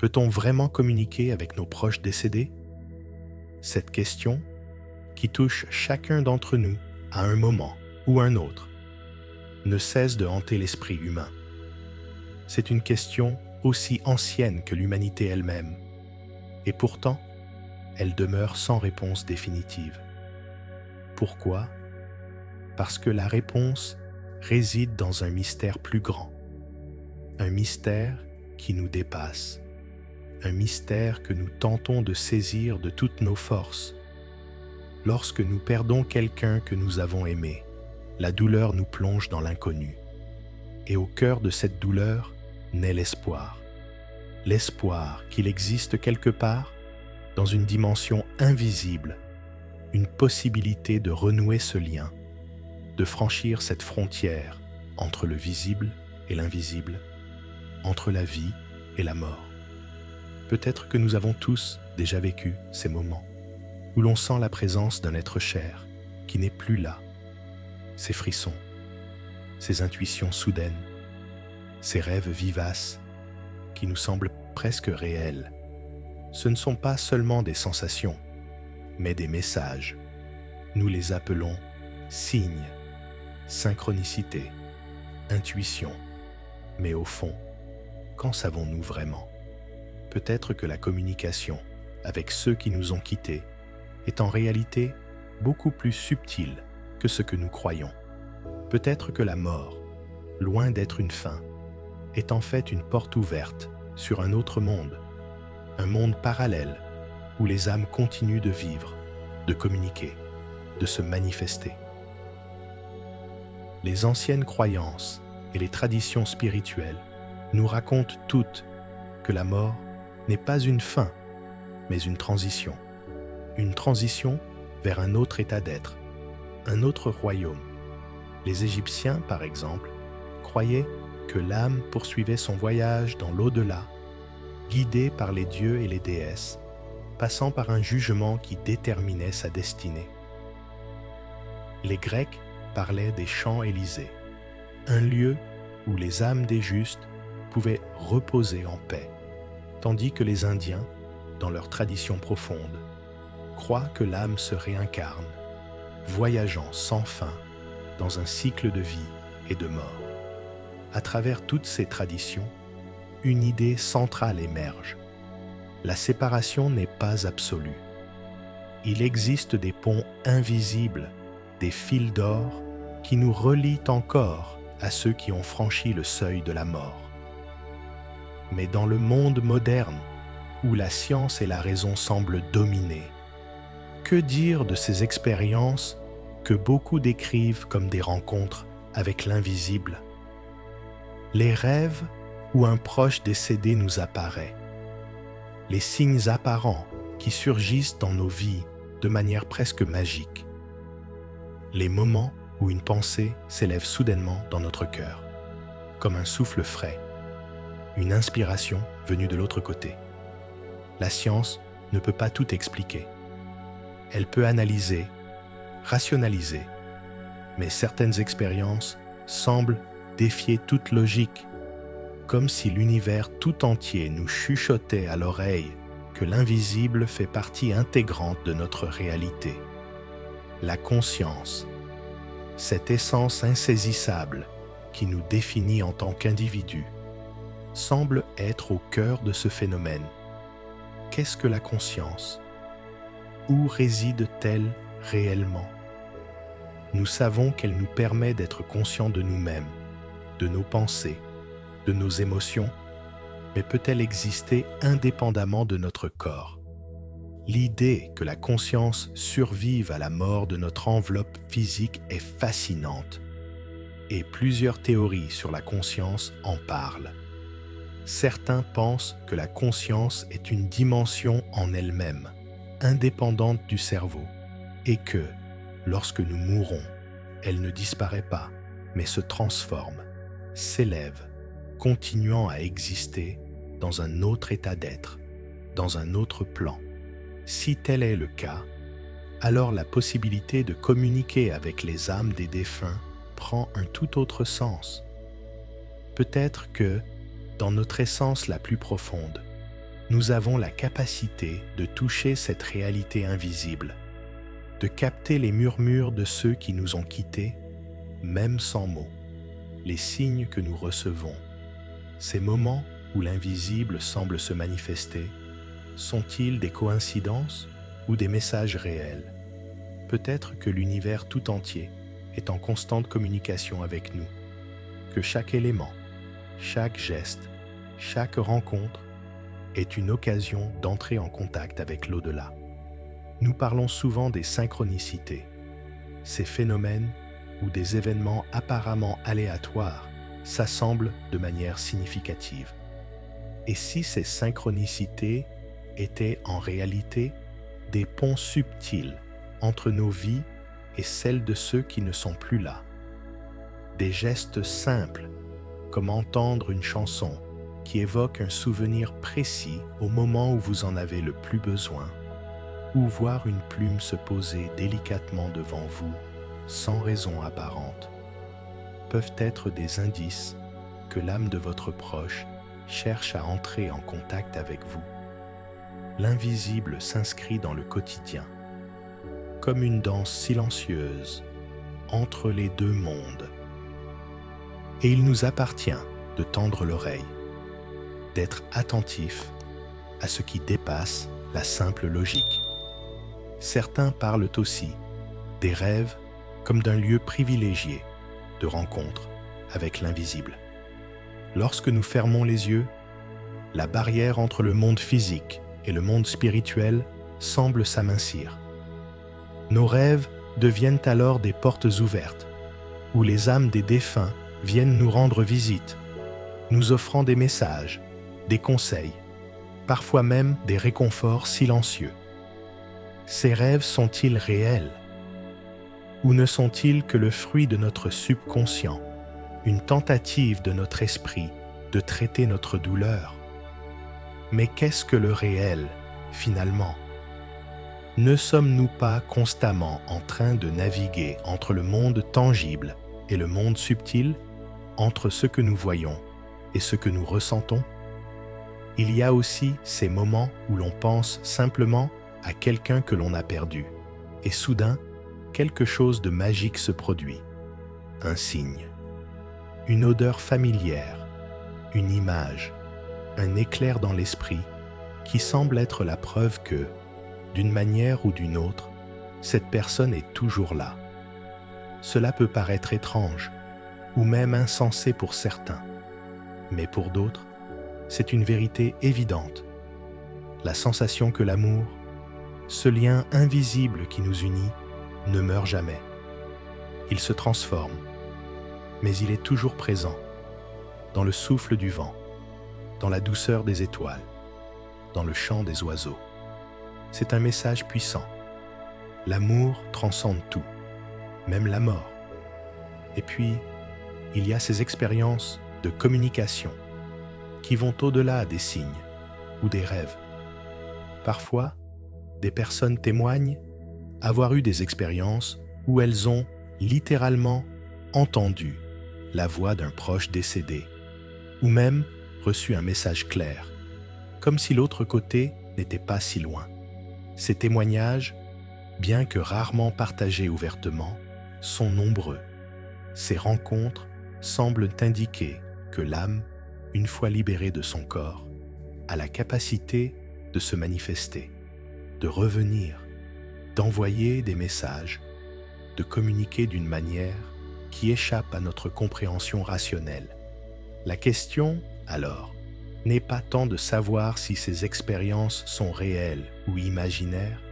Peut-on vraiment communiquer avec nos proches décédés? Cette question, qui touche chacun d'entre nous à un moment ou un autre, ne cesse de hanter l'esprit humain. C'est une question aussi ancienne que l'humanité elle-même, et pourtant, elle demeure sans réponse définitive. Pourquoi? Parce que la réponse réside dans un mystère plus grand, un mystère qui nous dépasse, un mystère que nous tentons de saisir de toutes nos forces. Lorsque nous perdons quelqu'un que nous avons aimé, la douleur nous plonge dans l'inconnu. Et au cœur de cette douleur naît l'espoir. L'espoir qu'il existe quelque part, dans une dimension invisible, une possibilité de renouer ce lien, de franchir cette frontière entre le visible et l'invisible, entre la vie et la mort. Peut-être que nous avons tous déjà vécu ces moments où l'on sent la présence d'un être cher qui n'est plus là, ces frissons, ces intuitions soudaines, ces rêves vivaces qui nous semblent presque réels. Ce ne sont pas seulement des sensations, mais des messages. Nous les appelons signes, synchronicité, intuition. Mais au fond, qu'en savons-nous vraiment? Peut-être que la communication avec ceux qui nous ont quittés est en réalité beaucoup plus subtile que ce que nous croyons. Peut-être que la mort, loin d'être une fin, est en fait une porte ouverte sur un autre monde, un monde parallèle où les âmes continuent de vivre, de communiquer, de se manifester. Les anciennes croyances et les traditions spirituelles nous racontent toutes que la mort n'est pas une fin, mais une transition vers un autre état d'être, un autre royaume. Les Égyptiens, par exemple, croyaient que l'âme poursuivait son voyage dans l'au-delà, guidée par les dieux et les déesses, passant par un jugement qui déterminait sa destinée. Les Grecs parlaient des Champs-Élysées, un lieu où les âmes des justes pouvaient reposer en paix, tandis que les Indiens, dans leur tradition profonde, croient que l'âme se réincarne, voyageant sans fin dans un cycle de vie et de mort. À travers toutes ces traditions, une idée centrale émerge. La séparation n'est pas absolue. Il existe des ponts invisibles, des fils d'or qui nous relient encore à ceux qui ont franchi le seuil de la mort. Mais dans le monde moderne, où la science et la raison semblent dominer, que dire de ces expériences que beaucoup décrivent comme des rencontres avec l'invisible? Les rêves où un proche décédé nous apparaît, les signes apparents qui surgissent dans nos vies de manière presque magique, les moments où une pensée s'élève soudainement dans notre cœur, comme un souffle frais, une inspiration venue de l'autre côté. La science ne peut pas tout expliquer. Elle peut analyser, rationaliser, mais certaines expériences semblent défier toute logique, comme si l'univers tout entier nous chuchotait à l'oreille que l'invisible fait partie intégrante de notre réalité. La conscience, cette essence insaisissable qui nous définit en tant qu'individus, semble être au cœur de ce phénomène. Qu'est-ce que la conscience? Où réside-t-elle réellement? Nous savons qu'elle nous permet d'être conscients de nous-mêmes, de nos pensées, de nos émotions, mais peut-elle exister indépendamment de notre corps? L'idée que la conscience survive à la mort de notre enveloppe physique est fascinante, et plusieurs théories sur la conscience en parlent. Certains pensent que la conscience est une dimension en elle-même, indépendante du cerveau, et que, lorsque nous mourons, elle ne disparaît pas, mais se transforme, s'élève, continuant à exister dans un autre état d'être, dans un autre plan. Si tel est le cas, alors la possibilité de communiquer avec les âmes des défunts prend un tout autre sens. Peut-être que, dans notre essence la plus profonde, nous avons la capacité de toucher cette réalité invisible, de capter les murmures de ceux qui nous ont quittés, même sans mots, les signes que nous recevons. Ces moments où l'invisible semble se manifester, sont-ils des coïncidences ou des messages réels? Peut-être que l'univers tout entier est en constante communication avec nous, que chaque élément, chaque geste, chaque rencontre est une occasion d'entrer en contact avec l'au-delà. Nous parlons souvent des synchronicités, ces phénomènes où des événements apparemment aléatoires s'assemblent de manière significative. Et si ces synchronicités étaient en réalité des ponts subtils entre nos vies et celles de ceux qui ne sont plus là? Des gestes simples, comme entendre une chanson qui évoque un souvenir précis au moment où vous en avez le plus besoin, ou voir une plume se poser délicatement devant vous, sans raison apparente, peuvent être des indices que l'âme de votre proche cherche à entrer en contact avec vous. L'invisible s'inscrit dans le quotidien, comme une danse silencieuse entre les deux mondes. Et il nous appartient de tendre l'oreille, d'être attentif à ce qui dépasse la simple logique. Certains parlent aussi des rêves comme d'un lieu privilégié de rencontre avec l'invisible. Lorsque nous fermons les yeux, la barrière entre le monde physique et le monde spirituel semble s'amincir. Nos rêves deviennent alors des portes ouvertes, où les âmes des défunts viennent nous rendre visite, nous offrant des messages, des conseils, parfois même des réconforts silencieux. Ces rêves sont-ils réels? Ou ne sont-ils que le fruit de notre subconscient, une tentative de notre esprit de traiter notre douleur? Mais qu'est-ce que le réel, finalement? Ne sommes-nous pas constamment en train de naviguer entre le monde tangible et le monde subtil, entre ce que nous voyons et ce que nous ressentons? Il y a aussi ces moments où l'on pense simplement à quelqu'un que l'on a perdu, et soudain, quelque chose de magique se produit. Un signe, une odeur familière, une image, un éclair dans l'esprit qui semble être la preuve que, d'une manière ou d'une autre, cette personne est toujours là. Cela peut paraître étrange, ou même insensé pour certains, mais pour d'autres, c'est une vérité évidente. La sensation que l'amour, ce lien invisible qui nous unit, ne meurt jamais. Il se transforme, mais il est toujours présent, dans le souffle du vent, dans la douceur des étoiles, dans le chant des oiseaux. C'est un message puissant. L'amour transcende tout, même la mort. Et puis, il y a ces expériences de communication qui vont au-delà des signes ou des rêves. Parfois, des personnes témoignent avoir eu des expériences où elles ont littéralement entendu la voix d'un proche décédé, ou même reçu un message clair, comme si l'autre côté n'était pas si loin. Ces témoignages, bien que rarement partagés ouvertement, sont nombreux. Ces rencontres semblent indiquer que l'âme, une fois libérée de son corps, a la capacité de se manifester, de revenir, d'envoyer des messages, de communiquer d'une manière qui échappe à notre compréhension rationnelle. La question, alors, n'est pas tant de savoir si ces expériences sont réelles ou imaginaires,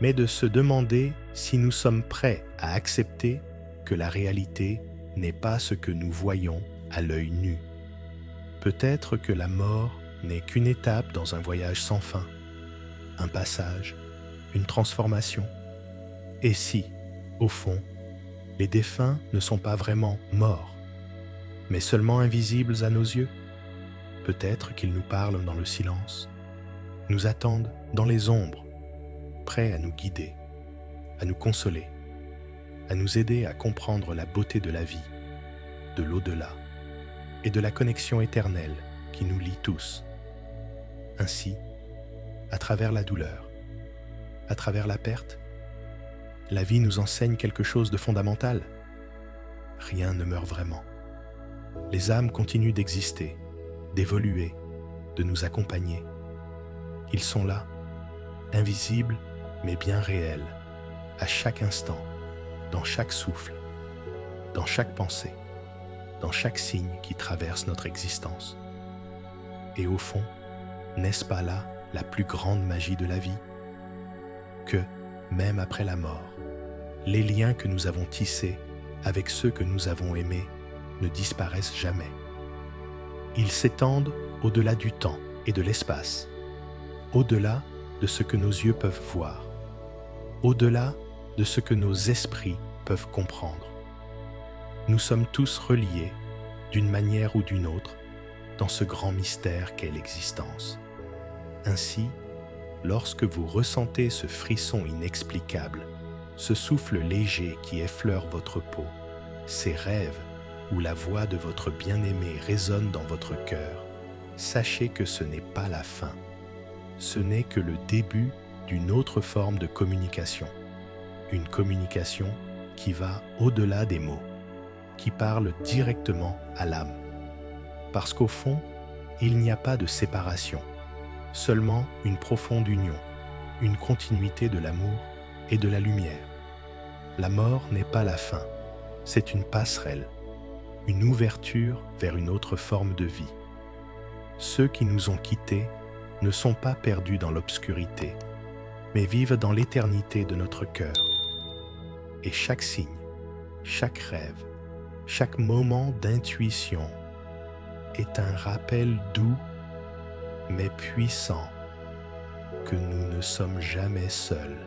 mais de se demander si nous sommes prêts à accepter que la réalité n'est pas ce que nous voyons à l'œil nu. Peut-être que la mort n'est qu'une étape dans un voyage sans fin, un passage, une transformation. Et si, au fond, les défunts ne sont pas vraiment morts, mais seulement invisibles à nos yeux? Peut-être qu'ils nous parlent dans le silence, nous attendent dans les ombres, prêts à nous guider, à nous consoler, à nous aider à comprendre la beauté de la vie, de l'au-delà et de la connexion éternelle qui nous lie tous. Ainsi, à travers la douleur, à travers la perte. La vie nous enseigne quelque chose de fondamental. Rien ne meurt vraiment. Les âmes continuent d'exister, d'évoluer, de nous accompagner. Ils sont là, invisibles mais bien réels, à chaque instant, dans chaque souffle, dans chaque pensée, dans chaque signe qui traverse notre existence. Et au fond, n'est-ce pas là la plus grande magie de la vie? Que, même après la mort, les liens que nous avons tissés avec ceux que nous avons aimés ne disparaissent jamais. Ils s'étendent au-delà du temps et de l'espace, au-delà de ce que nos yeux peuvent voir, au-delà de ce que nos esprits peuvent comprendre. Nous sommes tous reliés, d'une manière ou d'une autre, dans ce grand mystère qu'est l'existence. Ainsi, lorsque vous ressentez ce frisson inexplicable, ce souffle léger qui effleure votre peau, ces rêves où la voix de votre bien-aimé résonne dans votre cœur, sachez que ce n'est pas la fin. Ce n'est que le début d'une autre forme de communication. Une communication qui va au-delà des mots, qui parle directement à l'âme. Parce qu'au fond, il n'y a pas de séparation, seulement une profonde union, une continuité de l'amour et de la lumière. La mort n'est pas la fin, c'est une passerelle, une ouverture vers une autre forme de vie. Ceux qui nous ont quittés ne sont pas perdus dans l'obscurité, mais vivent dans l'éternité de notre cœur. Et chaque signe, chaque rêve, chaque moment d'intuition est un rappel doux mais puissant que nous ne sommes jamais seuls.